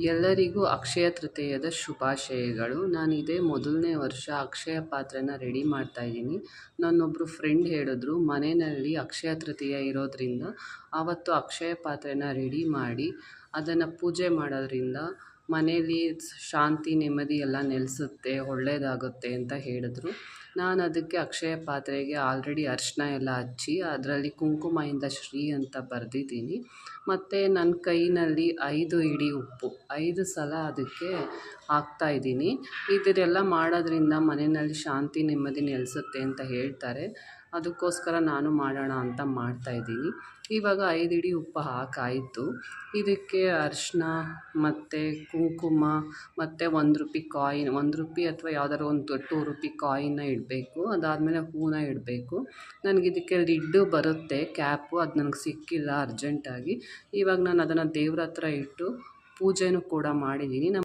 ಎಲ್ಲರಿಗೂ ಅಕ್ಷಯ ತೃತೀಯದ ಶುಭಾಶಯಗಳು. ನಾನಿದೇ ಮೊದಲನೇ ವರ್ಷ ಅಕ್ಷಯ ಪಾತ್ರೆನ ರೆಡಿ ಮಾಡ್ತಾಯಿದ್ದೀನಿ. ನನ್ನೊಬ್ಬರು ಫ್ರೆಂಡ್ ಹೇಳಿದ್ರು, ಮನೆಯಲ್ಲಿ ಅಕ್ಷಯ ತೃತೀಯ ಇರೋದರಿಂದ ಆವತ್ತು ಅಕ್ಷಯ ಪಾತ್ರೆನ ರೆಡಿ ಮಾಡಿ ಅದನ್ನು ಪೂಜೆ ಮಾಡೋದ್ರಿಂದ ಮನೇಲಿ ಶಾಂತಿ ನೆಮ್ಮದಿ ಎಲ್ಲ ನೆಲೆಸುತ್ತೆ, ಒಳ್ಳೆಯದಾಗುತ್ತೆ ಅಂತ ಹೇಳಿದ್ರು. ನಾನು ಅದಕ್ಕೆ ಅಕ್ಷಯ ಪಾತ್ರೆಗೆ ಆಲ್ರೆಡಿ ಅರಿಶಿನ ಎಲ್ಲ ಹಚ್ಚಿ ಅದರಲ್ಲಿ ಕುಂಕುಮದಿಂದ ಶ್ರೀ ಅಂತ ಬರೆದಿದ್ದೀನಿ. ಮತ್ತು ನನ್ನ ಕೈಯಲ್ಲಿ 5 ಹಿಡಿ ಉಪ್ಪು 5 ಸಲ ಅದಕ್ಕೆ ಹಾಕ್ತಾಯಿದ್ದೀನಿ. ಇದನ್ನೆಲ್ಲ ಮಾಡೋದ್ರಿಂದ ಮನೆಯಲ್ಲಿ ಶಾಂತಿ ನೆಮ್ಮದಿ ನೆಲೆಸುತ್ತೆ ಅಂತ ಹೇಳ್ತಾರೆ. ಅದಕ್ಕೋಸ್ಕರ ನಾನು ಮಾಡೋಣ ಅಂತ ಮಾಡ್ತಾಯಿದ್ದೀನಿ. ಇವಾಗ 5 ಹಿಡಿ ಉಪ್ಪು ಹಾಕಾಯಿತು. ಇದಕ್ಕೆ ಅರಿಶಿನ ಮತ್ತು ಕುಂಕುಮ ಮತ್ತು ₹1 ಕಾಯಿನ್, ₹1 ಅಥವಾ ಯಾವ್ದಾದ್ರು ಒಂದು ₹2 ಕಾಯಿನ್ನ ಇಡಬೇಕು. ಅದಾದಮೇಲೆ ಹೂವನ್ನ ಇಡಬೇಕು. ನನಗಿದಕ್ಕೆ ಲಿಡ್ಡು ಬರುತ್ತೆ, ಕ್ಯಾಪು, ಅದು ನನಗೆ ಸಿಕ್ಕಿಲ್ಲ ಅರ್ಜೆಂಟಾಗಿ. ಇವಾಗ ನಾನು ಅದನ್ನು ದೇವ್ರ ಹತ್ರ ಇಟ್ಟು ಪೂಜೆನೂ ಕೂಡ ಮಾಡಿದ್ದೀನಿ.